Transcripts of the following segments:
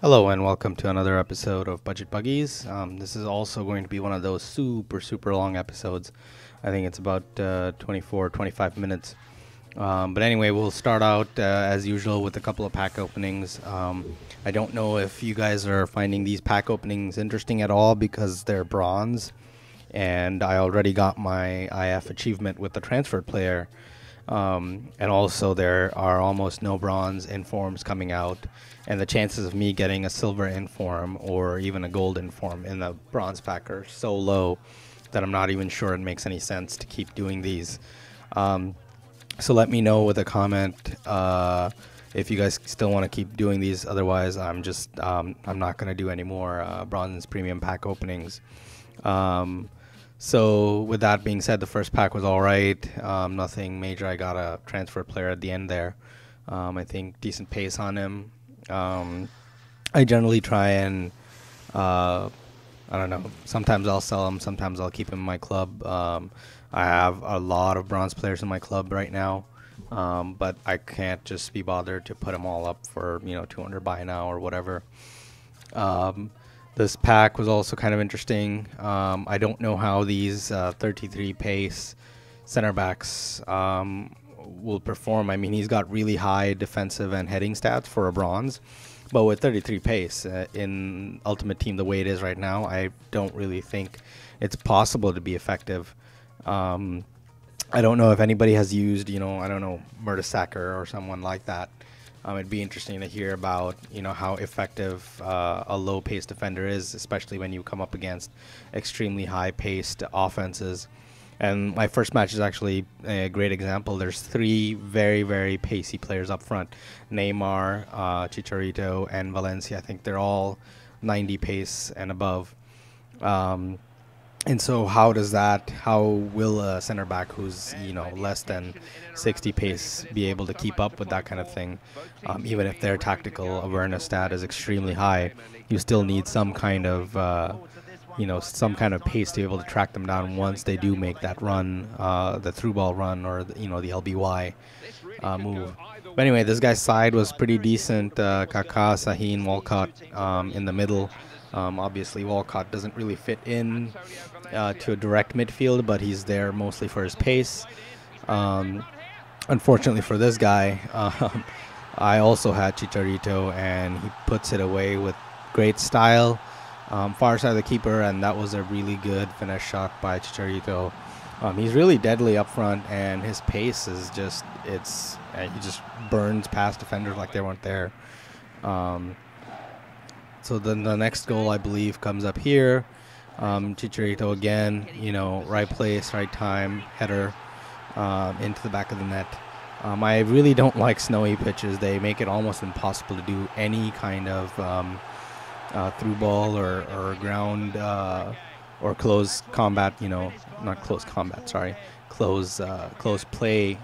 Hello and welcome to another episode of Budget Buggies. This is also going to be one of those super long episodes. I think it's about 24, 25 minutes. But anyway, we'll start out as usual with a couple of pack openings. I don't know if you guys are finding these pack openings interesting at all because they're bronze. And I already got my IF achievement with the transferred player. And also there are almost no bronze informs coming out, and the chances of me getting a silver inform or even a gold inform in the bronze pack are so low that I'm not even sure it makes any sense to keep doing these. So let me know with a comment if you guys still want to keep doing these. Otherwise, I'm not going to do any more bronze premium pack openings. So with that being said, the first pack was all right. Nothing major. I got a transfer player at the end there. I think decent pace on him. I generally try and I don't know. Sometimes I'll sell him. Sometimes I'll keep him in my club. I have a lot of bronze players in my club right now, but I can't just be bothered to put them all up for 200 buy now or whatever. This pack was also kind of interesting. I don't know how these 33 pace center backs will perform. I mean, he's got really high defensive and heading stats for a bronze, but with 33 pace in Ultimate Team the way it is right now, I don't really think it's possible to be effective. I don't know if anybody has used, I don't know, Murdersacker or someone like that. It'd be interesting to hear about, how effective a low-paced defender is, especially when you come up against extremely high-paced offenses. And my first match is actually a great example. There's three very pacey players up front: Neymar, Chicharito, and Valencia. I think they're all 90 pace and above. And so how will a center back who's, less than 60 pace be able to keep up with that kind of thing? Even if their tactical awareness stat is extremely high, you still need some kind of, pace to be able to track them down once they do make that run, the through ball run or, the LBY move. But anyway, this guy's side was pretty decent. Kaká, Sahin, Walcott in the middle. Obviously, Walcott doesn't really fit in to a direct midfield, but he's there mostly for his pace. Unfortunately for this guy, I also had Chicharito, and he puts it away with great style. Far side of the keeper, and that was a really good finesse shot by Chicharito. He's really deadly up front, and his pace is he just burns past defenders like they weren't there. So then the next goal, I believe, comes up here. Chicharito again, right place, right time, header into the back of the net. I really don't like snowy pitches. They make it almost impossible to do any kind of through ball or ground or close combat, not close combat, sorry, close play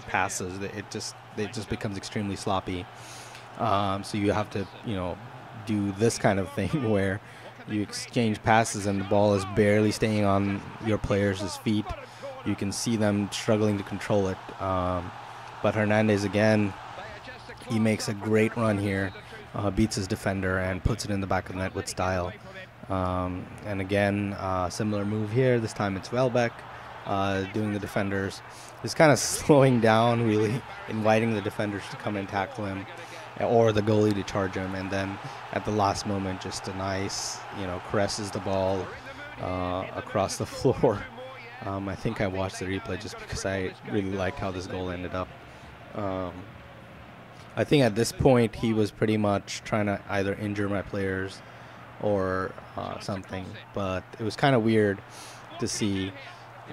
passes. It just becomes extremely sloppy. So you have to, do this kind of thing where you exchange passes and the ball is barely staying on your players' feet. You can see them struggling to control it. But Hernandez, again, he makes a great run here, beats his defender and puts it in the back of the net with style. And again, similar move here. This time it's Welbeck doing the defenders. He's kind of slowing down, really inviting the defenders to come and tackle him, or the goalie to charge him, and then at the last moment just a nice, caresses the ball across the floor. I think I watched the replay just because I really liked how this goal ended up. I think at this point he was pretty much trying to either injure my players or something, but it was kind of weird to see.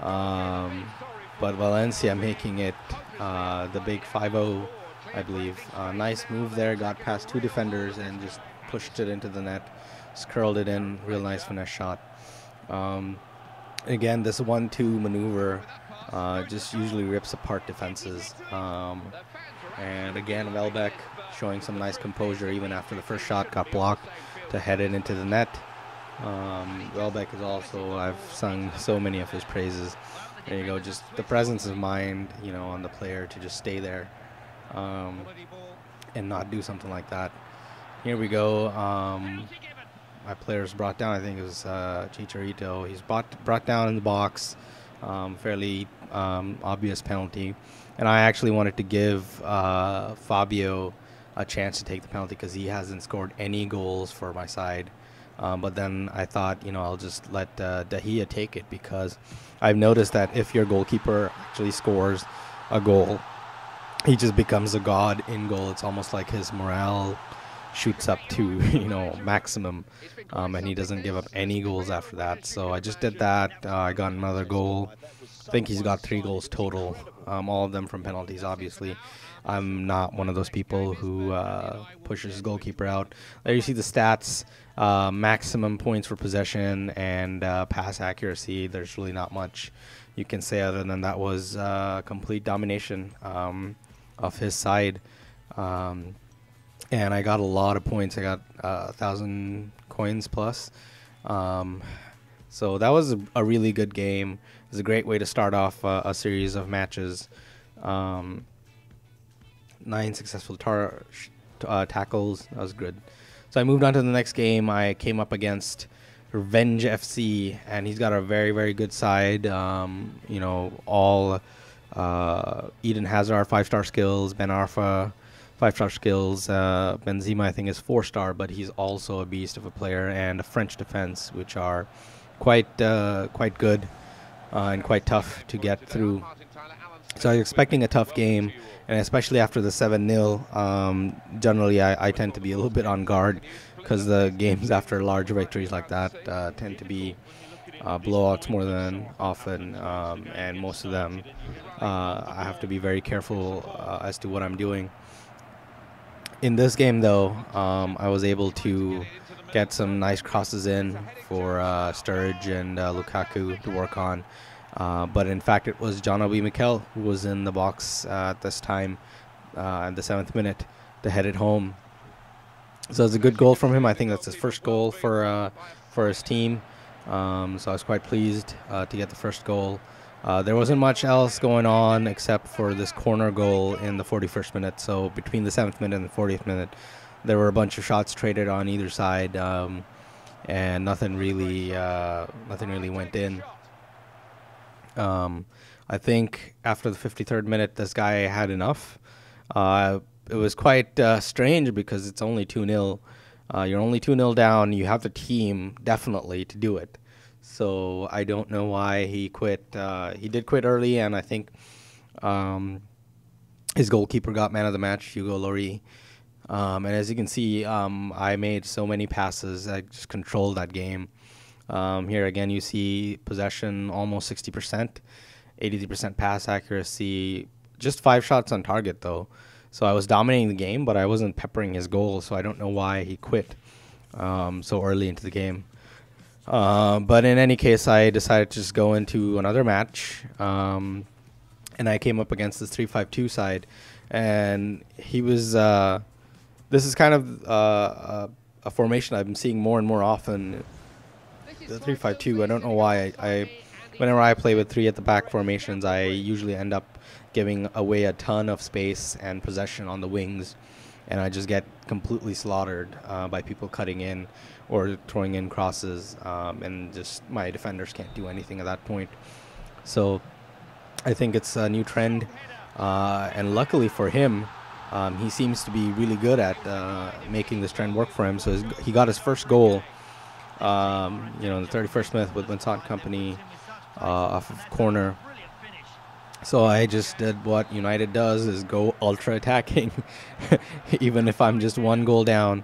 But Valencia making it the big 5-0, I believe. Nice move there, got past two defenders and just pushed it into the net, just curled it in, real nice finesse shot. Again, this 1-2 maneuver just usually rips apart defenses. And again, Welbeck showing some nice composure even after the first shot got blocked to head it into the net. Welbeck is also, I've sung so many of his praises. There you go, just the presence of mind, on the player to just stay there and not do something like that. Here we go. My player's brought down. I think it was Chicharito. He's brought down in the box. Fairly obvious penalty. And I actually wanted to give Fabio a chance to take the penalty because he hasn't scored any goals for my side. But then I thought, I'll just let De Gea take it, because I've noticed that if your goalkeeper actually scores a goal, he just becomes a god in goal. It's almost like his morale shoots up to, maximum, and he doesn't give up any goals after that. So I just did that. I got another goal. I think he's got 3 goals total, all of them from penalties, obviously. I'm not one of those people who pushes his goalkeeper out. There you see the stats, maximum points for possession and pass accuracy. There's really not much you can say other than that was complete domination of his side. And I got a lot of points. I got 1,000 coins plus. So that was a really good game. It was a great way to start off a series of matches. 9 successful tackles. That was good. So I moved on to the next game. I came up against Revenge FC, and he's got a very, very good side. All Eden Hazard 5-star skills, Ben Arfa 5-star skills, Benzema I think is 4-star, but he's also a beast of a player, and a French defense, which are quite good and quite tough to get through. So I was expecting a tough game, and especially after the 7-0, generally I tend to be a little bit on guard, because the games after large victories like that tend to be blowouts more than often, and most of them I have to be very careful as to what I'm doing. In this game, though, I was able to get some nice crosses in for Sturridge and Lukaku to work on. But in fact, it was John Obi Mikel who was in the box at this time, at the 7th minute, to head it home. So it's a good goal from him. I think that's his first goal for his team. So I was quite pleased to get the first goal. There wasn't much else going on except for this corner goal in the 41st minute. So between the 7th minute and the 40th minute, there were a bunch of shots traded on either side, and nothing really went in. I think after the 53rd minute, this guy had enough. It was quite strange because it's only 2-0. You're only 2-0 down. You have the team definitely to do it. So I don't know why he quit. He did quit early, and I think his goalkeeper got man of the match, Hugo Lloris. And as you can see, I made so many passes. I just controlled that game. Here again, you see possession almost 60%, 83% pass accuracy, just 5 shots on target, though. So I was dominating the game, but I wasn't peppering his goal, so I don't know why he quit so early into the game. But in any case, I decided to just go into another match, and I came up against this 3-5-2 side, and he was this is kind of a formation I've been seeing more and more often, the 3-5-2. I don't know why. Whenever I play with 3 at the back formations, I usually end up giving away a ton of space and possession on the wings, and I just get completely slaughtered by people cutting in or throwing in crosses, and just my defenders can't do anything at that point. So I think it's a new trend, and luckily for him, he seems to be really good at making this trend work for him. So he got his first goal, in the 31st minute with Vincent Kompany off of corner. So I just did what United does, is go ultra attacking, even if I'm just 1 goal down.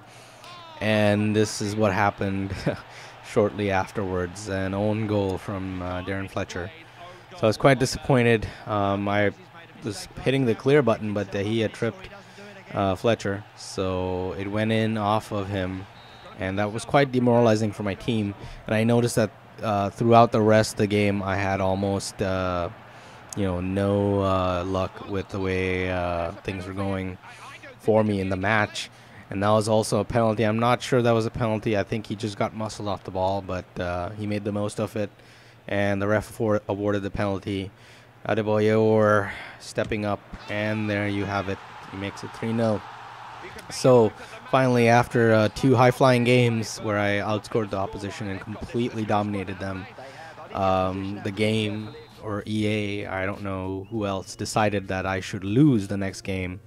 And this is what happened shortly afterwards, an own goal from Darren Fletcher. So I was quite disappointed. I was hitting the clear button, but he had tripped Fletcher, so it went in off of him, and that was quite demoralizing for my team. And I noticed that throughout the rest of the game, I had almost no luck with the way things were going for me in the match. And that was also a penalty. I'm not sure that was a penalty. I think he just got muscled off the ball, but he made the most of it, and the ref awarded the penalty. Adebayor stepping up, and there you have it. He makes it 3-0. So finally, after 2 high-flying games where I outscored the opposition and completely dominated them, the game, or EA, I don't know who else, decided that I should lose the next game.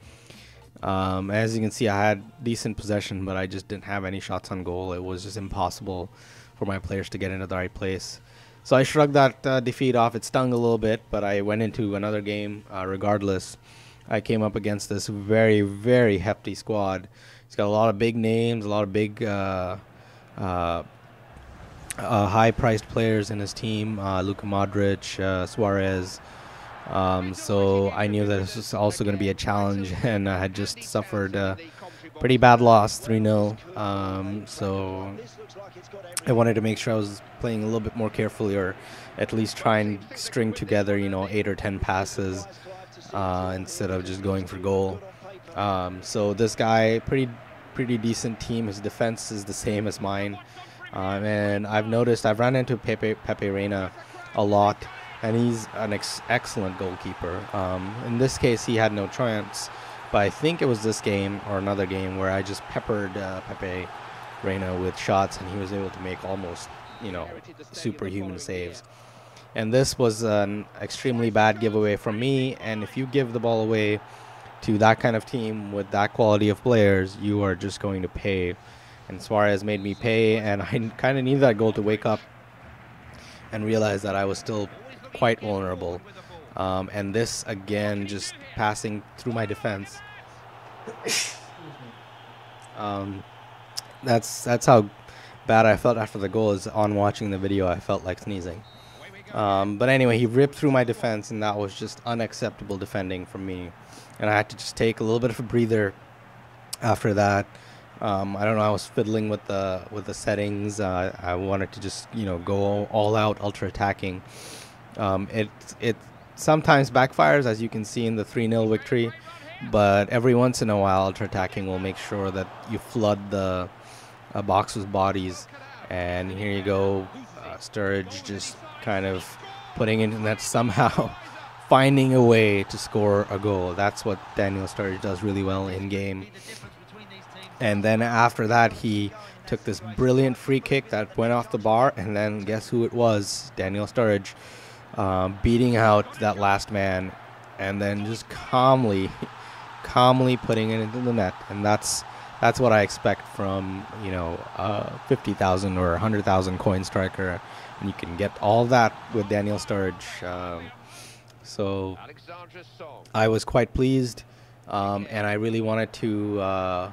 As you can see, I had decent possession, but I just didn't have any shots on goal. It was just impossible for my players to get into the right place. So I shrugged that defeat off. It stung a little bit, but I went into another game regardless. I came up against this very, very hefty squad. It's got a lot of big names, a lot of big high-priced players in his team, Luka Modric, Suarez. So I knew that this was also going to be a challenge, and I had just suffered a pretty bad loss, 3-0. So I wanted to make sure I was playing a little bit more carefully, or at least try and string together, 8 or 10 passes instead of just going for goal. So this guy, pretty decent team. His defense is the same as mine. And I've run into Pepe Reina a lot, and he's an excellent goalkeeper. In this case, he had no chance, but I think it was this game or another game where I just peppered Pepe Reina with shots, and he was able to make almost, superhuman saves. And this was an extremely bad giveaway from me, and if you give the ball away to that kind of team with that quality of players, you are just going to pay. And Suarez made me pay, and I kind of needed that goal to wake up and realize that I was still quite vulnerable. And this, again, just passing through my defense. That's how bad I felt after the goal. Is on watching the video, I felt like sneezing. But anyway, he ripped through my defense, and that was just unacceptable defending from me. And I had to just take a little bit of a breather after that. I don't know, I was fiddling with the settings. I wanted to just, go all out ultra attacking. It sometimes backfires, as you can see in the 3-0 victory, but every once in a while ultra attacking will make sure that you flood the box with bodies. And here you go, Sturridge just kind of putting into that, somehow finding a way to score a goal. That's what Daniel Sturridge does really well in game. And then after that, he took this brilliant free kick that went off the bar, and then guess who it was? Daniel Sturridge, beating out that last man, and then just calmly putting it into the net. And that's what I expect from 50,000 or 100,000 coin striker, and you can get all that with Daniel Sturridge. So I was quite pleased, and I really wanted to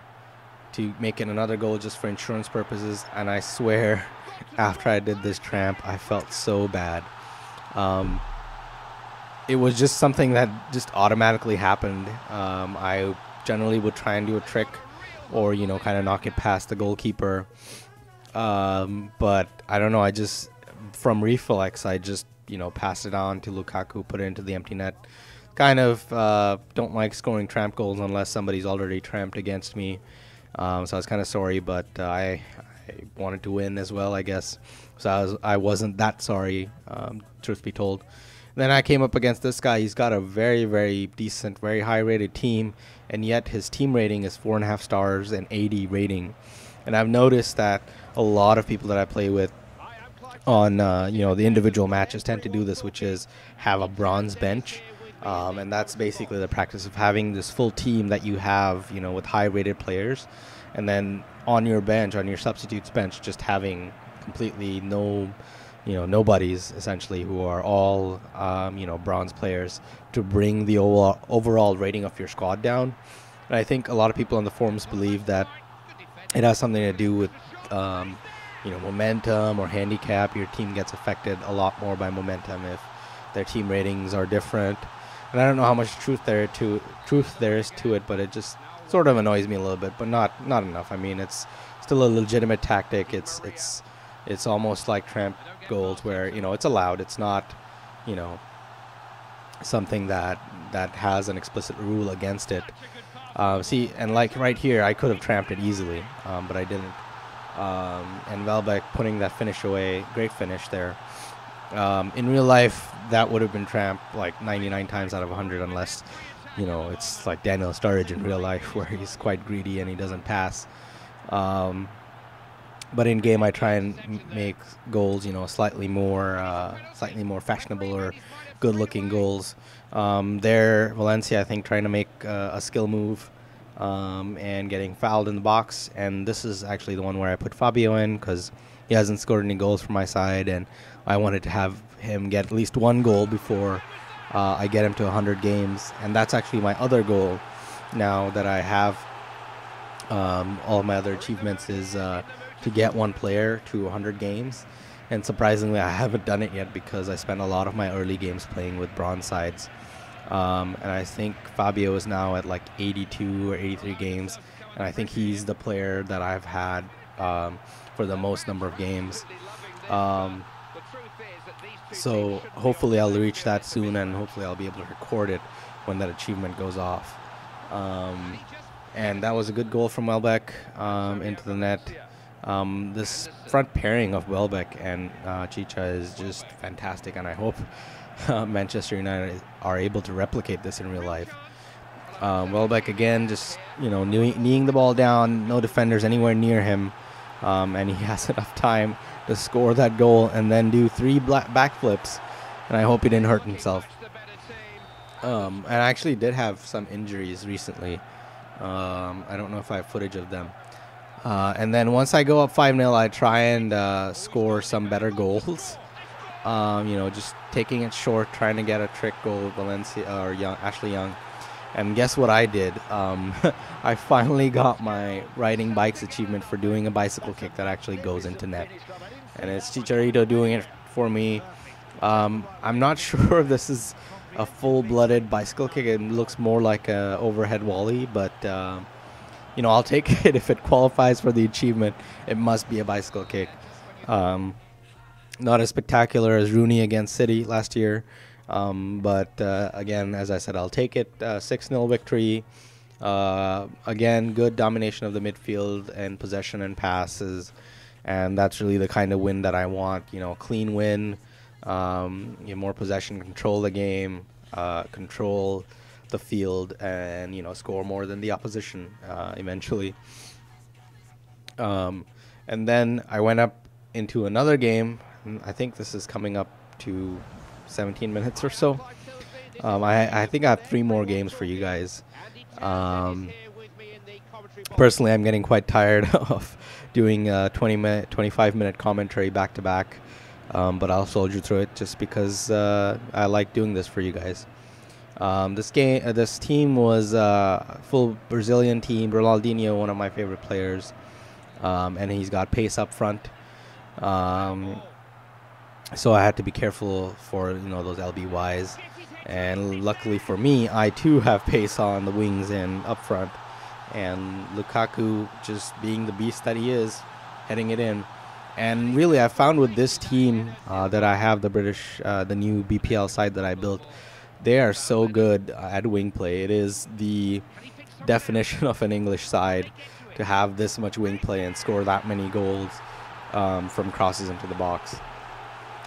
make it another goal just for insurance purposes. And I swear, after I did this tramp, I felt so bad. It was just something that just automatically happened. I generally would try and do a trick, or kind of knock it past the goalkeeper. But I don't know, I just, from reflex, I just passed it on to Lukaku, put it into the empty net. Kind of don't like scoring tramp goals unless somebody's already tramped against me. So I was kind of sorry, but I wanted to win as well, I guess. So I wasn't that sorry, truth be told. Then I came up against this guy. He's got a very, very decent, very high-rated team, and yet his team rating is 4.5 stars and 80 rating. And I've noticed that a lot of people that I play with on the individual matches tend to do this, which is have a bronze bench. And that's basically the practice of having this full team that you have, with high-rated players, and then on your bench, on your substitutes bench, just having completely nobodies essentially, who are all bronze players, to bring the overall rating of your squad down. And I think a lot of people on the forums believe that it has something to do with momentum or handicap. Your team gets affected a lot more by momentum if their team ratings are different. And I don't know how much truth there is to it, but it just sort of annoys me a little bit, but not enough. I mean, it's still a legitimate tactic. It's almost like tramp goals where it's allowed. It's not something that has an explicit rule against it. See, and like right here, I could have tramped it easily, but I didn't. And Welbeck putting that finish away, great finish there. In real life, that would have been tramped like 99 times out of 100, unless it's like Daniel Sturridge in real life, where he's quite greedy and he doesn't pass. But in game, I try and make goals, slightly more fashionable or good-looking goals. Valencia, I think, trying to make a skill move and getting fouled in the box. And this is actually the one where I put Fabio in because he hasn't scored any goals for my side, and I wanted to have him get at least one goal before I get him to 100 games. And that's actually my other goal now that I have all of my other achievements is to get one player to 100 games. And surprisingly, I haven't done it yet because I spent a lot of my early games playing with bronze sides. And I think Fabio is now at like 82 or 83 games. And I think he's the player that I've had for the most number of games. So hopefully I'll reach that soon, and hopefully I'll be able to record it when that achievement goes off. And that was a good goal from Welbeck into the net. This front pairing of Welbeck and Chicha is just fantastic, and I hope Manchester United are able to replicate this in real life. Welbeck again, just kneeing the ball down, no defenders anywhere near him, and he has enough time to score that goal and then do 3 backflips, and I hope he didn't hurt himself. And I actually did have some injuries recently. I don't know if I have footage of them. And then once I go up 5-0, I try and score some better goals. Just taking it short, trying to get a trick goal with Ashley Young. And guess what I did? I finally got my riding bikes achievement for doing a bicycle kick that actually goes into net. And it's Chicharito doing it for me. I'm not sure if this is a full-blooded bicycle kick. It looks more like a overhead volley, but I'll take it if it qualifies for the achievement. It must be a bicycle kick. Not as spectacular as Rooney against City last year, but again, as I said, I'll take it. 6-0 victory. Again, good domination of the midfield and possession and passes, and that's really the kind of win that I want. Clean win, more possession, control the game, control the field, and score more than the opposition eventually. And then I went up into another game. I think this is coming up to 17 minutes or so. I think I have 3 more games for you guys. Personally, I'm getting quite tired of doing 25-minute commentary back to back, but I'll soldier through it just because I like doing this for you guys. This team was a full Brazilian team. Ronaldinho, one of my favorite players, and he's got pace up front. So I had to be careful for those LBYs, and luckily for me, I too have pace on the wings and up front. And Lukaku, just being the beast that he is, heading it in. And really, I found with this team that I have, the new BPL side that I built, they are so good at wing play. It is the definition of an English side to have this much wing play and score that many goals from crosses into the box.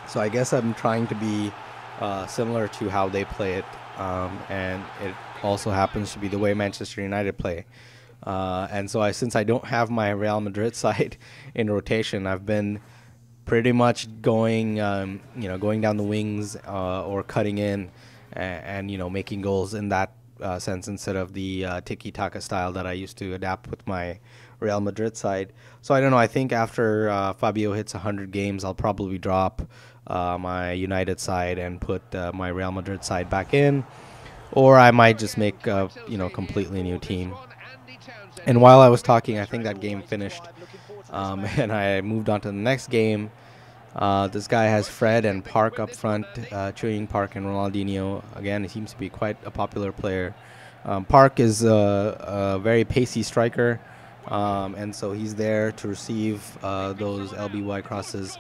So I guess I'm trying to be similar to how they play it, and it also happens to be the way Manchester United play. And so since I don't have my Real Madrid side in rotation, I've been pretty much going down the wings or cutting in and making goals in that sense instead of the tiki-taka style that I used to adapt with my Real Madrid side. So I don't know. I think after Fabio hits 100 games, I'll probably drop my United side and put my Real Madrid side back in, or I might just make a completely new team. And while I was talking, I think that game finished, and I moved on to the next game. This guy has Fred and Park up front, Chuying Park and Ronaldinho. Again, he seems to be quite a popular player. Park is a very pacey striker, and so he's there to receive those LBY crosses.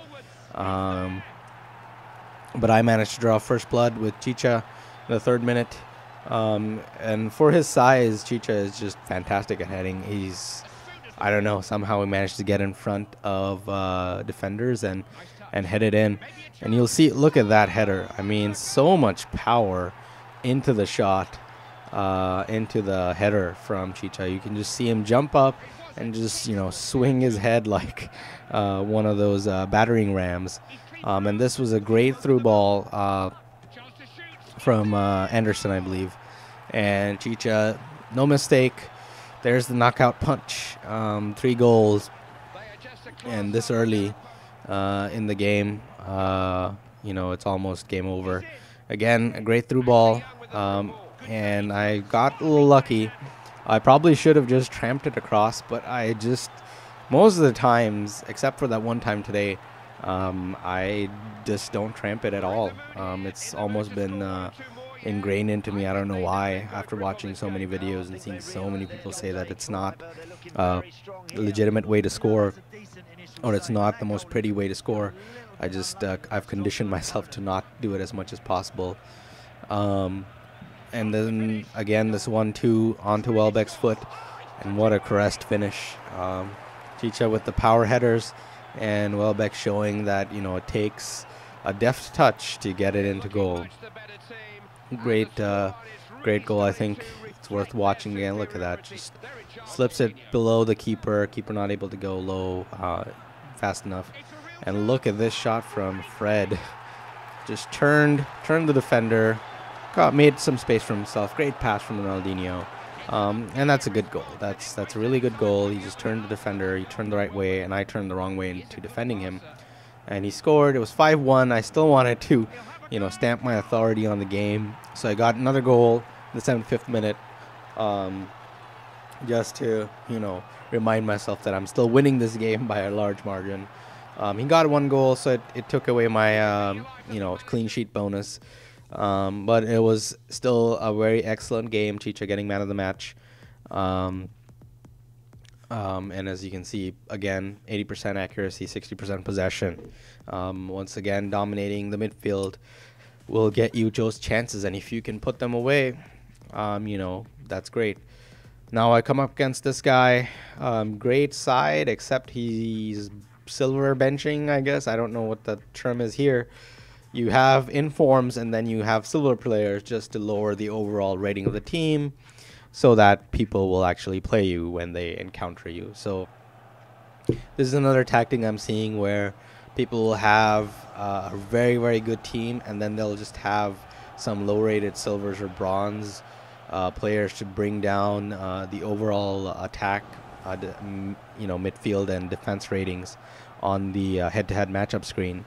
But I managed to draw first blood with Chicha in the 3rd minute. And for his size, Chicha is just fantastic at heading. I don't know, somehow he managed to get in front of defenders and head it in. And you'll see, look at that header. I mean, so much power into the shot. into the header from Chicha. You can just see him jump up and just, you know, swing his head like one of those battering rams. And this was a great through ball from Anderson, I believe. And Chicha, no mistake. There's the knockout punch. 3 goals. And this early in the game, you know, it's almost game over. Again, a great through ball. And I got a little lucky. I probably should have just tramped it across, but I just, most of the times, except for that one time today, I just don't tramp it at all. It's almost been ingrained into me. I don't know why, after watching so many videos and seeing so many people say that it's not a legitimate way to score, or it's not the most pretty way to score. I just, I've conditioned myself to not do it as much as possible. And then again, this 1-2 onto Welbeck's foot, and what a caressed finish. Chicha with the power headers, and Welbeck showing that, you know, it takes a deft touch to get it into goal. Great goal. I think it's worth watching again. Look at that, just slips it below the keeper. Keeper not able to go low fast enough. And look at this shot from Fred. Just turned the defender. Made some space for himself. Great pass from Ronaldinho. And that's a good goal. That's a really good goal. He just turned the defender. He turned the right way, and I turned the wrong way into defending him. And he scored. It was 5-1. I still wanted to, you know, stamp my authority on the game. So I got another goal in the 75th minute, just to, you know, remind myself that I'm still winning this game by a large margin. He got 1 goal, so it took away my, you know, clean sheet bonus. But it was still a very excellent game. Chicha getting man of the match. And as you can see, again, 80% accuracy, 60% possession. Once again, dominating the midfield will get you those chances. And if you can put them away, you know, that's great. Now I come up against this guy. Great side, except he's silver benching, I guess. I don't know what the term is here. You have informs, and then you have silver players just to lower the overall rating of the team so that people will actually play you when they encounter you. So this is another tactic I'm seeing where people will have a very, very good team, and then they'll just have some low-rated silvers or bronze players to bring down the overall attack, you know, midfield and defense ratings on the head-to-head matchup screen.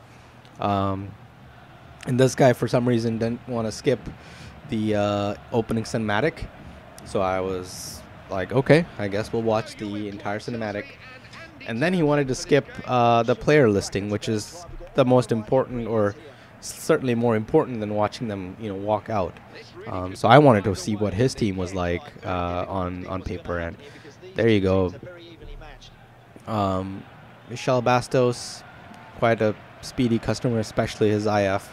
And this guy, for some reason, didn't want to skip the opening cinematic. So I was like, okay, I guess we'll watch the entire cinematic. And then he wanted to skip the player listing, which is the most important, or certainly more important than watching them, you know, walk out. So I wanted to see what his team was like on paper. And there you go. Michel Bastos, quite a speedy customer, especially his IF.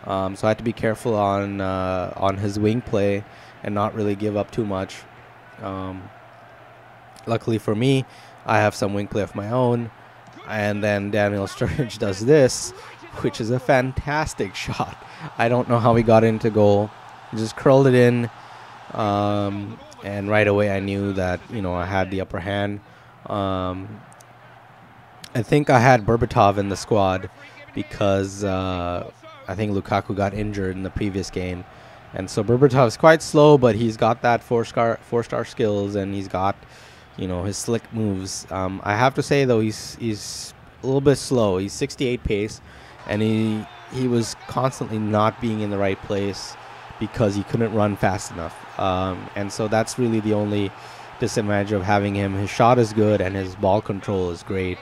So I had to be careful on his wing play and not really give up too much. Luckily for me, I have some wing play of my own, and then Daniel Sturridge does this, which is a fantastic shot. I don't know how he got into goal. He just curled it in, and right away I knew that, you know, I had the upper hand. I think I had Berbatov in the squad because I think Lukaku got injured in the previous game. And so Berbatov's quite slow, but he's got that four-star skills, and he's got, you know, his slick moves. I have to say, though, he's a little bit slow. He's 68 pace, and he was constantly not being in the right place because he couldn't run fast enough. And so that's really the only disadvantage of having him. His shot is good, and his ball control is great.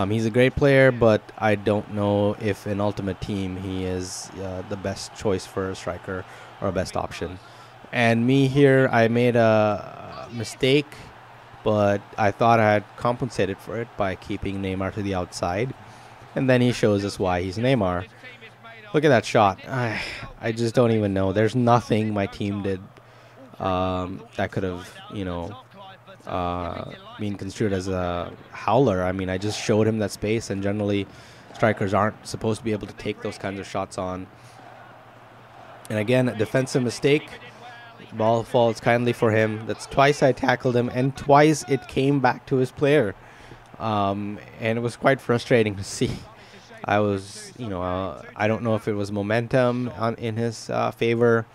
He's a great player, but I don't know if in Ultimate Team he is the best choice for a striker or a best option. And me here, I made a mistake, but I thought I had compensated for it by keeping Neymar to the outside. And then he shows us why he's Neymar. Look at that shot. I just don't even know. There's nothing my team did that could have, you know, being construed as a howler. I mean, I just showed him that space, and generally strikers aren't supposed to be able to take those kinds of shots on. And again, a defensive mistake. Ball falls kindly for him. That's twice I tackled him, and twice it came back to his player. And it was quite frustrating to see. I was, I don't know if it was momentum in his favor,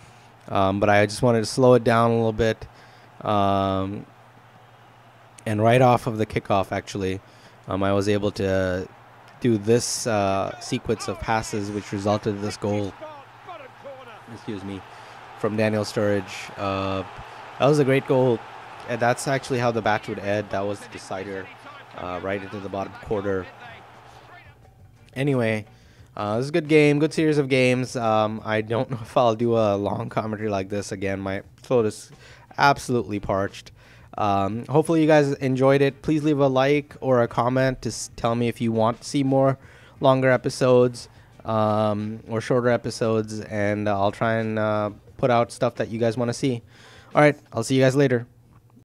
but I just wanted to slow it down a little bit. And right off of the kickoff, actually, I was able to do this sequence of passes, which resulted in this goal. Excuse me, from Daniel Sturridge. That was a great goal, and that's actually how the match would end. That was the decider, right into the bottom quarter. Anyway, it was a good game, good series of games. I don't know if I'll do a long commentary like this again. My throat is absolutely parched. Hopefully you guys enjoyed it. Please leave a like or a comment to tell me if you want to see more longer episodes or shorter episodes, and I'll try and put out stuff that you guys want to see. All right, I'll see you guys later.